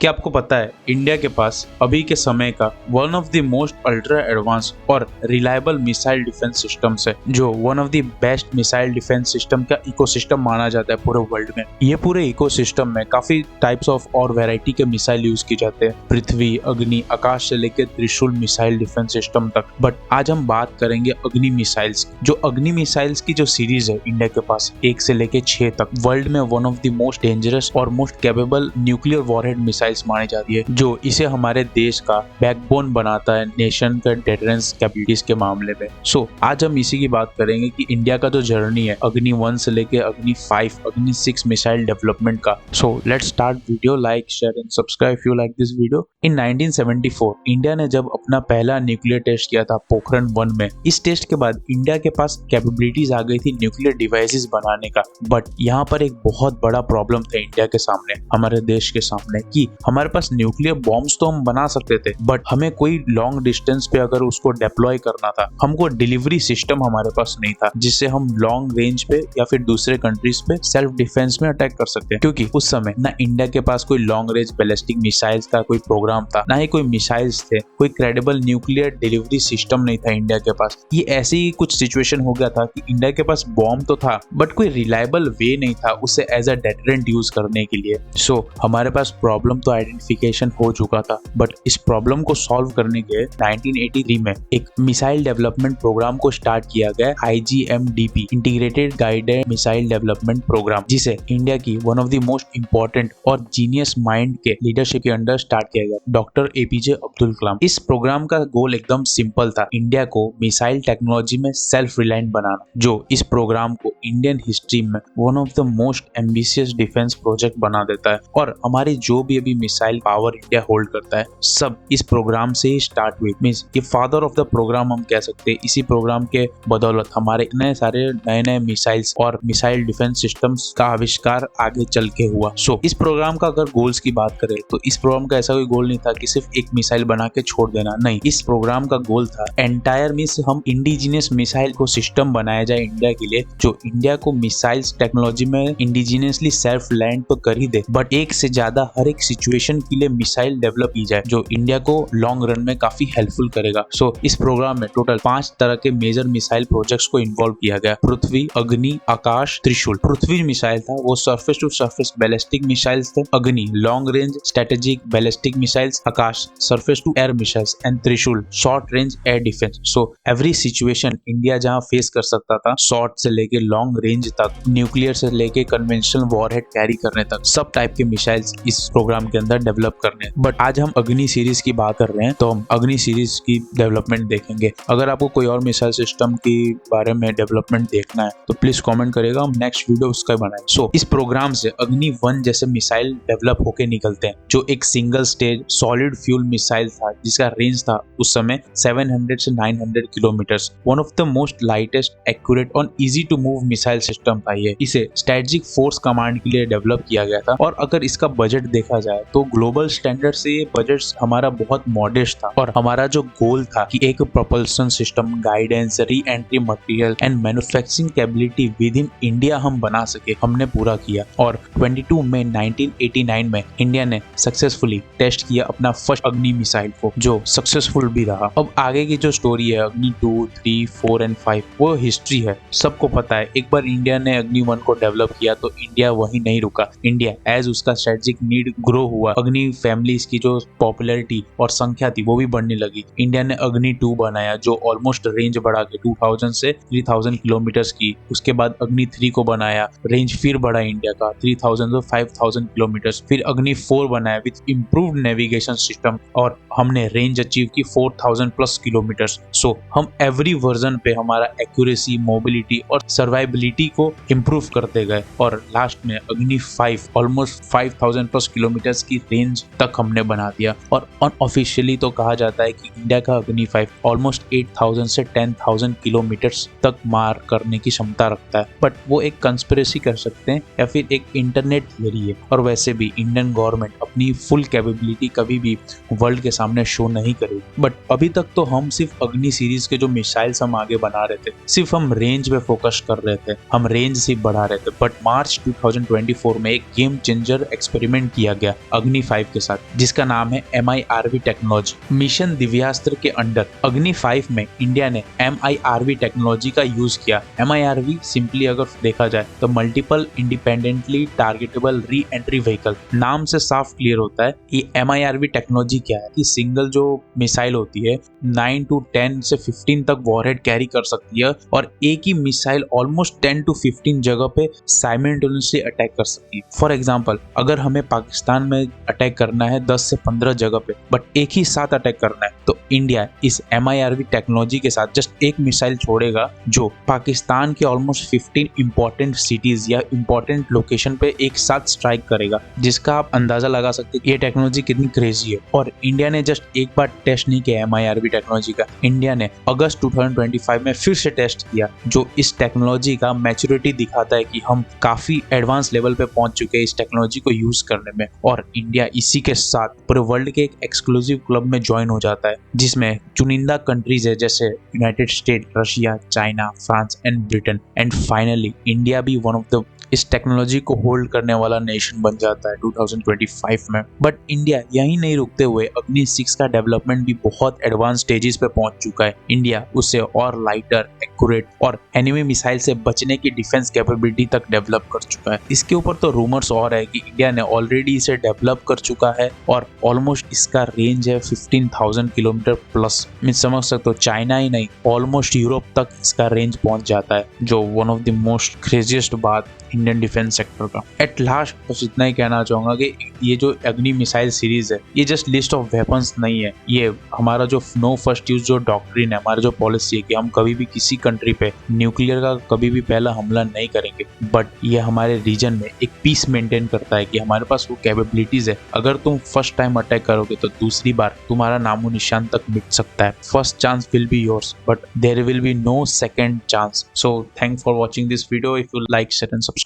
क्या आपको पता है इंडिया के पास अभी के समय का one of the most ultra advance और रिलायबल मिसाइल डिफेंस सिस्टम है, जो one of the best missile defence system का इकोसिस्टम माना जाता है पूरे वर्ल्ड में। ये पूरे इकोसिस्टम में काफी टाइप्स ऑफ और वैरायटी के मिसाइल यूज की जाते हैं, पृथ्वी, अग्नि, आकाश से लेकर त्रिशूल मिसाइल डिफेंस सिस्टम तक। बट आज हम बात करेंगे अग्नि मिसाइल्स। जो अग्नि मिसाइल्स की जो सीरीज है इंडिया के पास 1 से लेकर 6 तक, वर्ल्ड में one of the most dangerous और most capable nuclear warhead missiles मानी जाती है, जो इसे हमारे देश का बैकबोन बनाता है नेशन का डिफेंस कैपेबिलिटीज के मामले में। सो आज हम इसी की बात करेंगे कि इंडिया का जो जर्नी है अग्नि 1 से लेके अग्नि 5, अग्नि 6 मिसाइल डेवलपमेंट का। So let's start video. Like, share and subscribe if you like this video. In 1974 India ने जब अपना पहला न्यूक्लियर टेस्ट किया था पोखरण 1 में, इस टेस्ट के बाद इंडिया के पास कैपेबिलिटीज आ गई थी न्यूक्लियर डिवाइसेस बनाने का। बट यहाँ पर एक बहुत बड़ा प्रॉब्लम था इंडिया के सामने, हमारे देश के सामने, कि हमारे पास न्यूक्लियर बॉम्ब्स तो हम बना सकते थे, बट हमें कोई लॉन्ग डिस्टेंस पे अगर उसको डिप्लॉय करना था, हमको डिलीवरी सिस्टम हमारे पास नहीं था जिससे हम लॉन्ग रेंज पे या फिर दूसरे कंट्रीज पे सेल्फ डिफेंस में अटैक कर सकते हैं। क्योंकि उस समय ना इंडिया के पास कोई लॉन्ग रेंज बैलिस्टिक मिसाइल्स का कोई प्रोग्राम था, ना ही कोई मिसाइल्स थे, कोई क्रेडिबल न्यूक्लियर डिलीवरी सिस्टम नहीं था इंडिया के पास। ये ऐसी ही कुछ सिचुएशन हो गया था कि इंडिया के पास बॉम्ब तो था बट कोई रिलायबल वे नहीं था उसे एज अ डेटरेंट यूज करने के लिए। सो हमारे पास प्रॉब्लम तो आइडेंटिफिकेशन हो चुका था, बट इस प्रॉब्लम को सॉल्व करने के लिए 1983 में एक मिसाइल डेवलपमेंट प्रोग्राम को स्टार्ट किया गया, IGMDP, integrated guided missile development program, जिसे इंडिया की one of the most important और जीनियस माइंड के लीडरशिप के अंडर स्टार्ट किया गया, डॉक्टर APJ अब्दुल कलाम। इस प्रोग्राम का गोल एकदम सिंपल था, इंडिया को मिसाइल टेक्नोलॉजी में सेल्फ रिलायंट बनाना, जो इस प्रोग्राम को इंडियन हिस्ट्री में one of the most ambitious defence project बना देता है। और हमारी जो भी अभी मिसाइल पावर इंडिया होल्ड करता है, सब इस प्रोग्राम से ही स्टार्ट हुई। मींस ये फादर ऑफ द प्रोग्राम हम कह सकते हैं। इसी प्रोग्राम के बदौलत हमारे इतने सारे नए नए मिसाइल्स और मिसाइल डिफेंस सिस्टम्स का आविष्कार आगे चल के हुआ। सो इस प्रोग्राम का अगर गोल्स की बात करें तो इस प्रोग्राम का ऐसा कोई गोल नहीं था कि सिर्फ एक मिसाइल बना के छोड़ देना, नहीं। इस प्रोग्राम का गोल था एंटायर मींस हम इंडिजिनियस मिसाइल को सिस्टम बनाया जाए इंडिया के लिए, जो इंडिया को मिसाइल्स टेक्नोलॉजी में इंडिजिनियसली सेल्फ लैंड तो कर ही दे, बट एक से ज्यादा हर एक सिचुएशन के लिए मिसाइल डेवलप की जाए जो इंडिया को लॉन्ग रन में काफी हेल्पफुल करेगा। सो इस प्रोग्राम में टोटल 5 तरह के मेजर मिसाइल प्रोजेक्ट्स को इन्वॉल्व किया गया, पृथ्वी, अग्नि, आकाश, त्रिशूल। पृथ्वी मिसाइल था वो surface to surface ballistic missiles थे, Agni long range strategic ballistic missiles, Akash surface to air missiles and Trishul short range air defence. So every situation India जहां फेस कर सकता था, शॉर्ट से लेके लॉन्ग रेंज तक, न्यूक्लियर से लेके कन्वेंशनल वॉरहेड कैरी करने तक, सब टाइप के मिसाइल्स इस प्रोग्राम के अंदर डेवलप करने। बट आज हम अग्नि सीरीज की बात कर रहे हैं तो हम अग्नि सीरीज की डेवलपमेंट देखेंगे। अगर आपको कोई और मिसाइल सिस्टम के बारे में डेवलपमेंट देखना है तो प्लीज कमेंट करेगा, हम नेक्स्ट वीडियो उसका बनाएंगे। सो इस प्रोग्राम से अग्नि 1 जैसे मिसाइल डेवलप होके निकलते हैं, जो एक single stage solid fuel missile था जिसका रेंज था उस समय 700 से 900 kilometres. One of the most lightest, accurate और easy to move missile system था ये। इसे स्ट्रेटेजिक फोर्स कमांड के लिए डेवलप किया गया था, और अगर इसका बजट देखा जाए तो ग्लोबल स्टैंडर्ड से ये बजट हमारा बहुत मॉडेस्ट था। और हमारा जो गोल था कि एक propulsion system, guidance, re entry material and manufacturing capability with in India हम बना सके, हमने पूरा किया। और 22 मई 1989 में इंडिया ने सक्सेसफुली टेस्ट किया अपना फर्स्ट अग्नि मिसाइल को, जो सक्सेसफुल भी रहा। अब आगे की जो स्टोरी है अग्नि 2, 3, 4 एंड 5, वो हिस्ट्री है, सबको पता है। एक बार इंडिया ने अग्नि 1 को डेवलप किया तो इंडिया वहीं नहीं रुका। इंडिया एज उसका स्ट्रेटेजिक नीड ग्रो हुआ, अग्नि फैमिलीज की जो पॉपुलैरिटी और संख्या थी वो भी बढ़ने लगी। इंडिया ने अग्नि 2 बनाया जो ऑलमोस्ट रेंज बढ़ा के 2000 से 3000 किलोमीटर्स की। उसके बाद अग्नि 3 को बनाया, रेंज फिर बढ़ा इंडिया का 3000 से 5000 किलोमीटर्स। फिर अग्नि 4 बनाया विद इम्प्रूव्ड नेविगेशन सिस्टम, और हमने रेंज अचीव की 4000 प्लस किलोमीटर्स। सो हम एवरी वर्जन पे हमारा एक्यूरेसी, मोबिलिटी और सर्वाइबिलिटी को इम्प्रूव करते गए, और लास्ट में अग्नि 5 ऑलमोस्ट 5000 प्लस किलोमीटर्स की रेंज तक हमने बना दिया। और अनऑफिशियली तो कहा जाता है कि इंडिया का अग्नि 5 ऑलमोस्ट 8000 से 10000 किलोमीटर्स तक मार करने की क्षमता रखता है। बट वो एक कंस्पिरेसी कर सकते हैं या फिर एक इंटरनेट थियरी है। और वैसे भी इंडियन गवर्नमेंट अपनी फुल कैपेबिलिटी कभी भी वर्ल्ड के सामने शो नहीं करेगी। बट अभी तक तो हम सिर्फ अग्नि सीरीज के जो मिसाइल्स हम आगे बना रहे थे, सिर्फ हम रेंज पे फोकस कर रहे थे, हम रेंज सिर्फ बढ़ा रहे थे। बट मार्च 2024 में एक गेम चेंजर एक्सपेरिमेंट किया गया अग्नि 5 के साथ, जिसका नाम है MIRV टेक्नोलॉजी। मिशन दिव्यास्त्र के अंडर अग्नि 5 में इंडिया ने MIRV टेक्नोलॉजी का यूज किया। MIRV सिंपली अगर देखा जाए तो multiple independently targetable re entry vehicle. नाम से साफ क्लियर होता है कि MIRV टेक्नोलॉजी क्या है कि सिंगल जो मिसाइल होती है 9 to 10 से 15 तक वॉरहेड कैरी कर सकती है और एक ही मिसाइल ऑलमोस्ट 10 to 15 जगह पे साइमल्टेनियसली अटैक कर सकती है। फॉर एग्जांपल, अगर हमें पाकिस्तान में अटैक करना है 10 से 15 जगह पे बट एक ही साथ अटैक करना है, तो इंडिया इस MIRV टेक्नोलॉजी के साथ जस्ट एक मिसाइल छोड़ेगा जो पाकिस्तान के ऑलमोस्ट 15 इंपॉर्टेंट सिटीज या इंपॉर्टेंट लोकेशन पे एक साथ स्ट्राइक करेगा, जिसका आप अंदाजा लगा सकते हैं ये टेक्नोलॉजी कितनी क्रेजी है। और इंडिया ने जस्ट एक बार टेस्ट नहीं किया MIRV टेक्नोलॉजी का, इंडिया ने अगस्त 2025 में फिर से टेस्ट किया, जो इस टेक्नोलॉजी का मैच्योरिटी दिखाता है कि हम काफी एडवांस लेवल पे पहुंच चुके हैं इस टेक्नोलॉजी को यूज करने में। और इंडिया इसी के साथ पूरे वर्ल्ड के एक एक्सक्लूसिव क्लब में ज्वाइन हो जाता है, जिसमें चुनिंदा कंट्रीज है जैसे United state, Russia, China, France and Britain. And finally India भी वन ऑफ द इस टेक्नोलॉजी को होल्ड करने वाला नेशन बन जाता है 2025 में। बट इंडिया यहीं नहीं रुकते हुए अग्नि 6 का डेवलपमेंट भी बहुत एडवांस स्टेजेस पे पहुंच चुका है। इंडिया उसे और लाइटर, एक्यूरेट और एनिमी मिसाइल से बचने की डिफेंस कैपेबिलिटी तक डेवलप कर चुका है। इसके ऊपर तो रूमर्स और है कि इंडिया ने ऑलरेडी इसे डेवलप कर चुका है और ऑलमोस्ट इसका रेंज है 15,000 किलोमीटर प्लस। मैं समझ सकता हूँ चाइना ही नहीं, ऑलमोस्ट यूरोप तक इसका रेंज पहुंच जाता है, जो one of the most craziest बात इंडियन डिफेंस सेक्टर का। एट लास्ट बस इतना ही कहना चाहूंगा कि ये जो अग्नि मिसाइल सीरीज है ये जस्ट लिस्ट ऑफ वेपन्स नहीं है, ये हमारा जो नो फर्स्ट यूज जो डॉक्ट्रिन है, हमारा जो पॉलिसी है कि हम कभी भी किसी कंट्री पे न्यूक्लियर का कभी भी पहला हमला नहीं करेंगे, बट ये हमारे रीजन में एक पीस मेंटेन करता है कि हमारे पास वो कैपेबिलिटीज है। अगर तुम फर्स्ट टाइम अटैक करोगे तो दूसरी बार तुम्हारा नामो निशान तक मिट सकता है। First chance will be yours but there will be no second chance. So thanks for watching this video. If you like, share and subscribe.